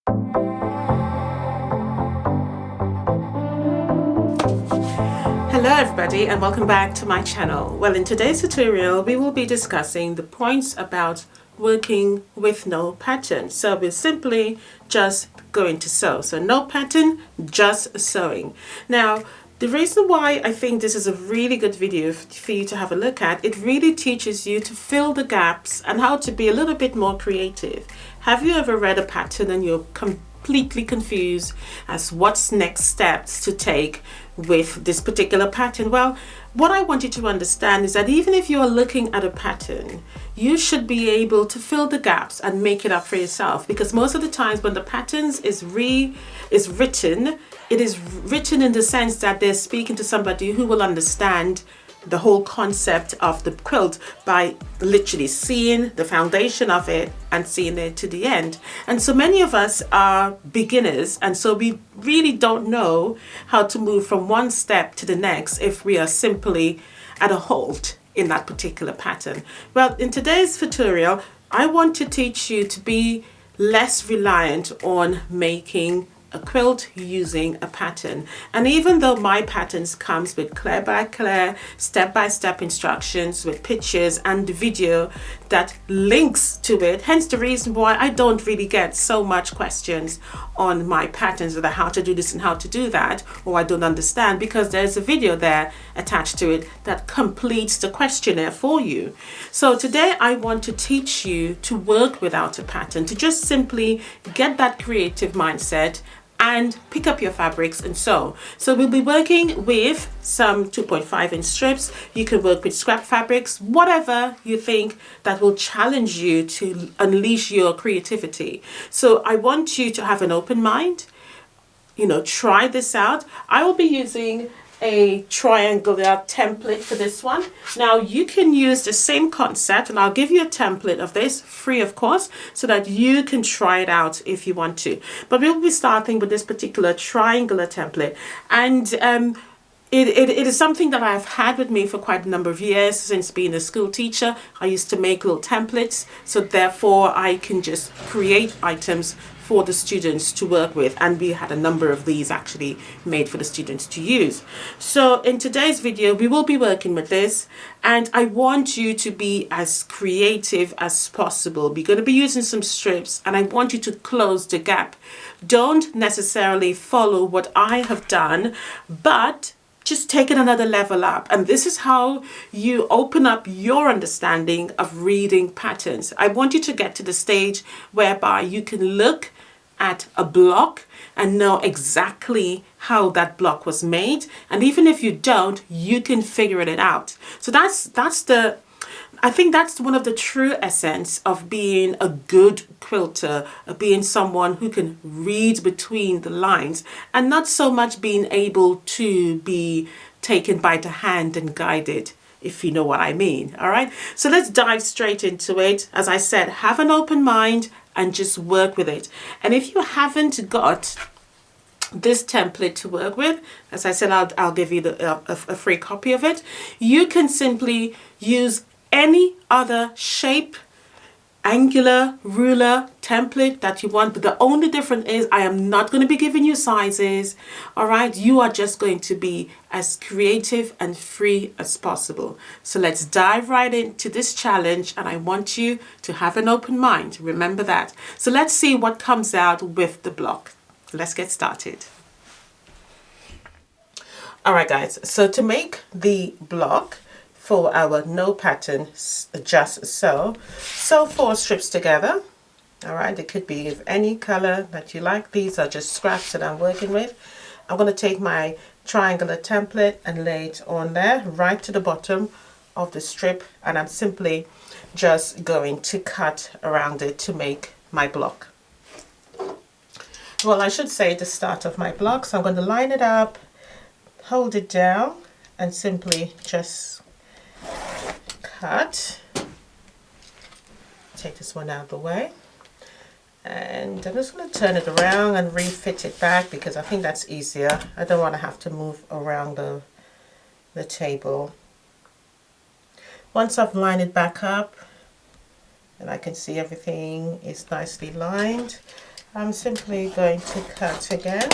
Hello everybody and welcome back to my channel. Well, in today's tutorial we will be discussing the points about working with no pattern. So we're simply just going to sew. So no pattern, just sewing. Now the reason why I think this is a really good video for you to have a look at, it really teaches you to fill the gaps and how to be a little bit more creative. Have you ever read a pattern and you're completely confused as what's next steps to take with this particular pattern? Well, what I want you to understand is that even if you're looking at a pattern, you should be able to fill the gaps and make it up for yourself, because most of the times when the patterns is written, it is written in the sense that they're speaking to somebody who will understand the whole concept of the quilt by literally seeing the foundation of it and seeing it to the end. And so many of us are beginners, and so we really don't know how to move from one step to the next if we are simply at a halt in that particular pattern. Well, in today's tutorial, I want to teach you to be less reliant on making a quilt using a pattern. And even though my patterns comes with clear by clear, step-by-step instructions with pictures and the video that links to it, hence the reason why I don't really get so much questions on my patterns about how to do this and how to do that, or I don't understand, because there's a video there attached to it that completes the questionnaire for you. So today I want to teach you to work without a pattern, to just simply get that creative mindset and pick up your fabrics and sew. So we'll be working with some 2.5 inch strips. You can work with scrap fabrics, whatever you think that will challenge you to unleash your creativity. So I want you to have an open mind, try this out. I will be using a triangular template for this one. Now you can use the same concept, and I'll give you a template of this free of course, so that you can try it out if you want to. But we'll be starting with this particular triangular template, and it is something that I've had with me for quite a number of years. Since being a school teacher, I used to make little templates, so therefore I can just create items for the students to work with, and we had a number of these actually made for the students to use. So in today's video we will be working with this, and I want you to be as creative as possible. We're going to be using some strips, and I want you to close the gap. Don't necessarily follow what I have done, but just take it another level up. And this is how you open up your understanding of reading patterns. I want you to get to the stage whereby you can look at a block and know exactly how that block was made. And even if you don't, you can figure it out. So I think that's one of the true essence of being a good quilter, of being someone who can read between the lines, and not so much being able to be taken by the hand and guided, if you know what I mean. All right, so let's dive straight into it. As I said, have an open mind and just work with it. And if you haven't got this template to work with, as I said, I'll give you a free copy of it. You can simply use any other shape, angular, ruler, template that you want, but the only difference is I am not going to be giving you sizes. All right, you are just going to be as creative and free as possible. So let's dive right into this challenge, and I want you to have an open mind. Remember that. So let's see what comes out with the block. Let's get started. All right guys, so to make the block for our no pattern, just sew 4 strips together. All right, it could be of any color that you like. These are just scraps that I'm working with. I'm going to take my triangular template and lay it on there right to the bottom of the strip, and I'm simply just going to cut around it to make my block. Well, I should say the start of my block. So I'm going to line it up, hold it down, and simply just cut. Take this one out of the way, and I'm just going to turn it around and refit it back, because I think that's easier. I don't want to have to move around the table. Once I've lined it back up and I can see everything is nicely lined, I'm simply going to cut again.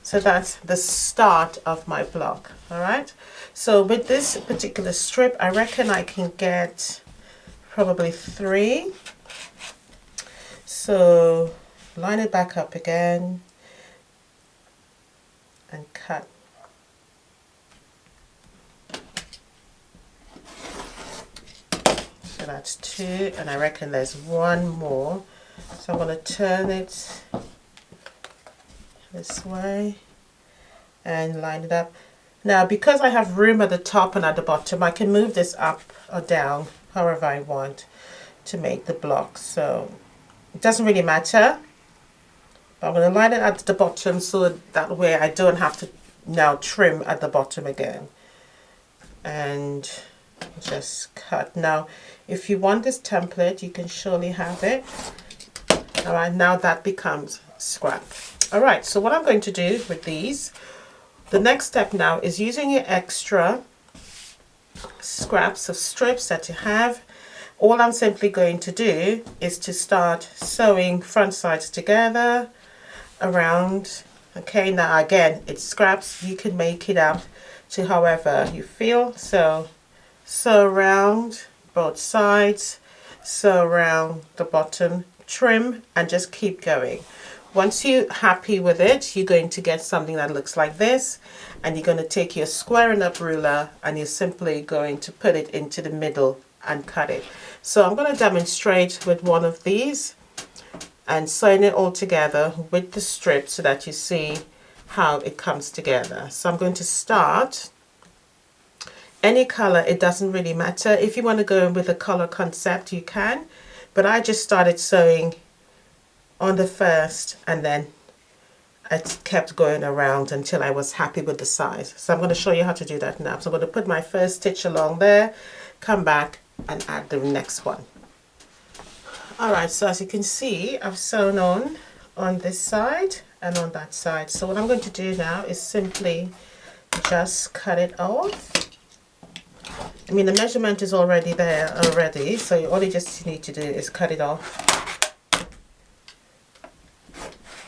So that's the start of my block. All right. So with this particular strip, I reckon I can get probably 3. So line it back up again and cut. So that's 2, and I reckon there's 1 more. So I'm going to turn it this way and line it up. Now, because I have room at the top and at the bottom, I can move this up or down however I want to make the block. So it doesn't really matter. But I'm going to line it at the bottom so that way I don't have to now trim at the bottom again. And just cut. Now, if you want this template, you can surely have it. All right, now that becomes scrap. All right, so what I'm going to do with these, the next step now is using your extra scraps of strips that you have. All I'm simply going to do is to start sewing front sides together around. Okay, now again, it's scraps. You can make it up to however you feel. So sew around both sides, sew around the bottom, trim, and just keep going. Once you're happy with it, you're going to get something that looks like this, and you're going to take your squaring up ruler and you're simply going to put it into the middle and cut it. So I'm going to demonstrate with one of these and sewing it all together with the strip so that you see how it comes together. So I'm going to start any color, it doesn't really matter. If you want to go with a color concept, you can, but I just started sewing on the first and then I kept going around until I was happy with the size. So I'm going to show you how to do that now. So I'm going to put my first stitch along there, come back and add the next one. Alright, so as you can see, I've sewn on this side and on that side. So what I'm going to do now is simply just cut it off. I mean, the measurement is already there already, so all you just need to do is cut it off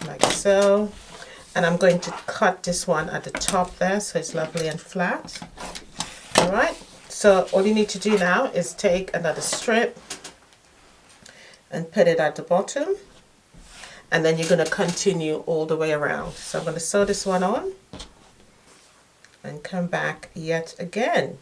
like so. And I'm going to cut this one at the top there so it's lovely and flat. Alright, so all you need to do now is take another strip and put it at the bottom, and then you're going to continue all the way around. So I'm going to sew this one on and come back yet again.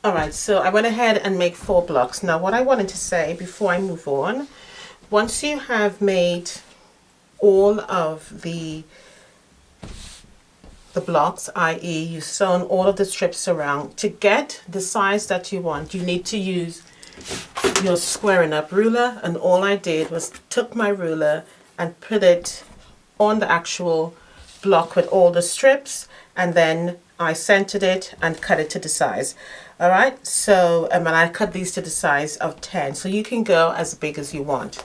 Alright, so I went ahead and made 4 blocks. Now what I wanted to say before I move on, once you have made all of the blocks, i.e. you've sewn all of the strips around, to get the size that you want, you need to use your squaring up ruler, and all I did was took my ruler and put it on the actual block with all the strips, and then I centered it and cut it to the size. Alright, so and I cut these to the size of 10, so you can go as big as you want.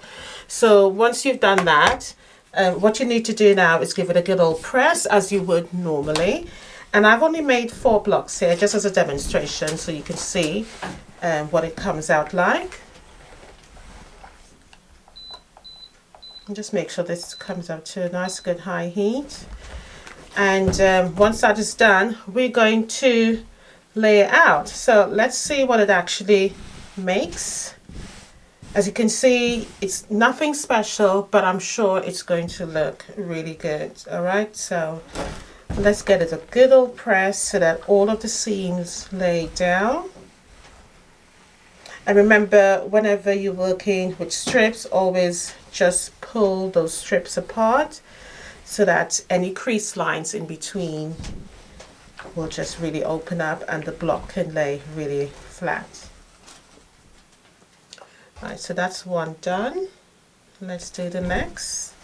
So once you've done that, what you need to do now is give it a good old press as you would normally. And I've only made 4 blocks here just as a demonstration so you can see what it comes out like. And just make sure this comes out to a nice good high heat. And once that is done, we're going to lay it out. So let's see what it actually makes. As you can see, it's nothing special, but I'm sure it's going to look really good. Alright, so let's get it a good old press so that all of the seams lay down. And remember, whenever you're working with strips, always just pull those strips apart so that any crease lines in between will just really open up and the block can lay really flat. Alright, so that's one done. Let's do the next.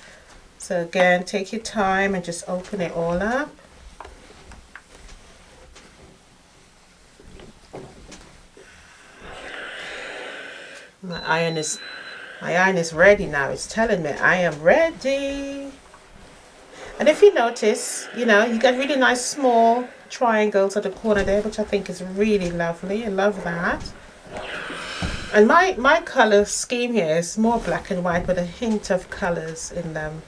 So again, take your time and just open it all up. My iron is ready now. It's telling me I am ready. And if you notice, you know, you get really nice small triangles at the corner there, which I think is really lovely. I love that. And my color scheme here is more black and white with a hint of colors in them.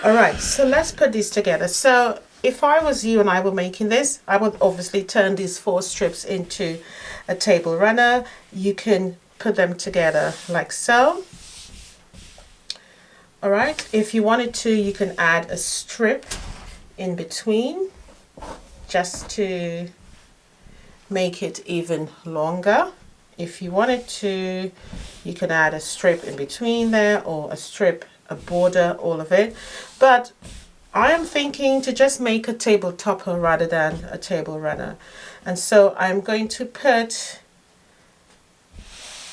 All right, so let's put these together. So if I was you and I were making this, I would obviously turn these 4 strips into a table runner. You can put them together like so. All right, if you wanted to, you can add a strip in between just to make it even longer. If you wanted to, you can add a strip in between there, or a strip, a border, all of it. But I am thinking to just make a table topper rather than a table runner. And so I'm going to put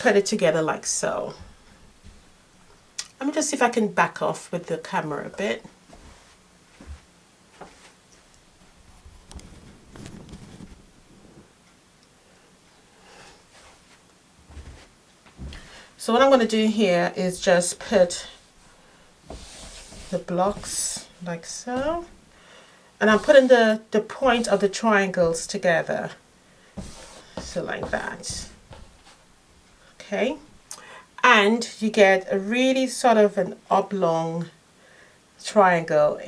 it together like so. Let me just see if I can back off with the camera a bit. So what I'm going to do here is just put the blocks like so. And I'm putting the point of the triangles together. So like that. Okay. And you get a really sort of an oblong triangle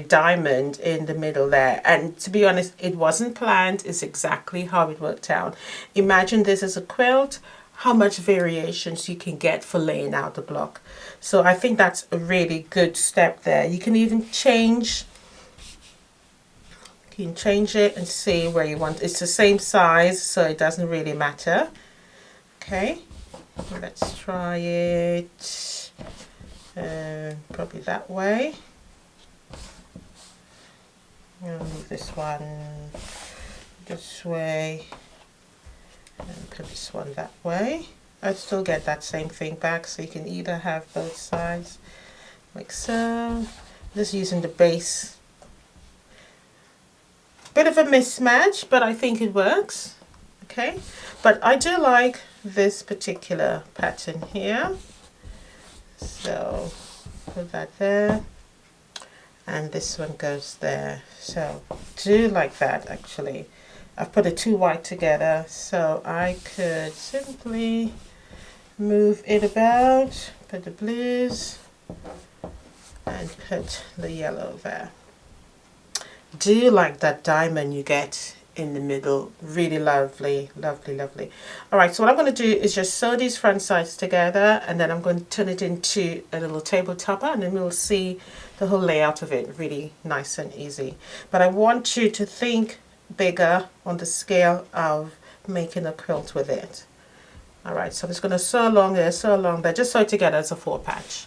diamond in the middle there. And to be honest, it wasn't planned. It's exactly how it worked out. Imagine this as a quilt, how much variations you can get for laying out the block. So I think that's a really good step there. You can even change it and see where you want. It's the same size, so it doesn't really matter. Okay. Let's try it probably that way. I'll move this one this way and put this one that way. I still get that same thing back, so you can either have both sides like so. Just using the base. Bit of a mismatch, but I think it works. Okay, but I do like this particular pattern here, so put that there, and this one goes there. So do like that. Actually, I've put the 2 white together, so I could simply move it about, put the blues and put the yellow there. Do like that diamond you get in the middle. Really lovely, lovely, lovely. All right, so what I'm going to do is just sew these front sides together, and then I'm going to turn it into a little table topper, and then we'll see the whole layout of it. Really nice and easy. But I want you to think bigger on the scale of making a quilt with it. All right, so I'm just going to sew along there, just sew it together as a 4 patch.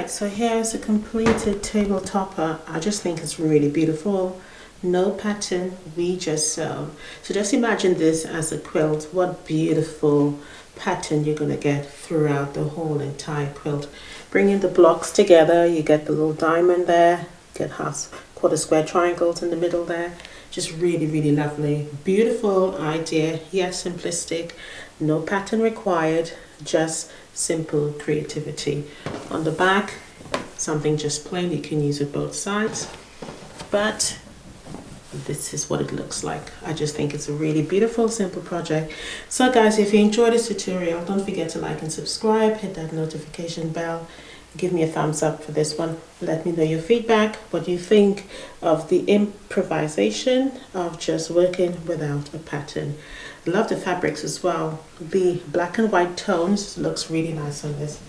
Alright, so here's a completed table topper. I just think it's really beautiful. No pattern, we just sew. So just imagine this as a quilt. What beautiful pattern you're going to get throughout the whole entire quilt. Bringing the blocks together, you get the little diamond there, get quarter square triangles in the middle there. Just really lovely. Beautiful idea, yet simplistic. No pattern required, just simple creativity. On the back, something just plain, you can use it both sides, but this is what it looks like. I just think it's a really beautiful, simple project. So guys, if you enjoyed this tutorial, don't forget to like and subscribe, hit that notification bell, give me a thumbs up for this one. Let me know your feedback, what you think of the improvisation of just working without a pattern. I love the fabrics as well. The black and white tones looks really nice on this.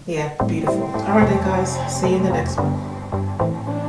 Yeah, beautiful. All right then guys, see you in the next one.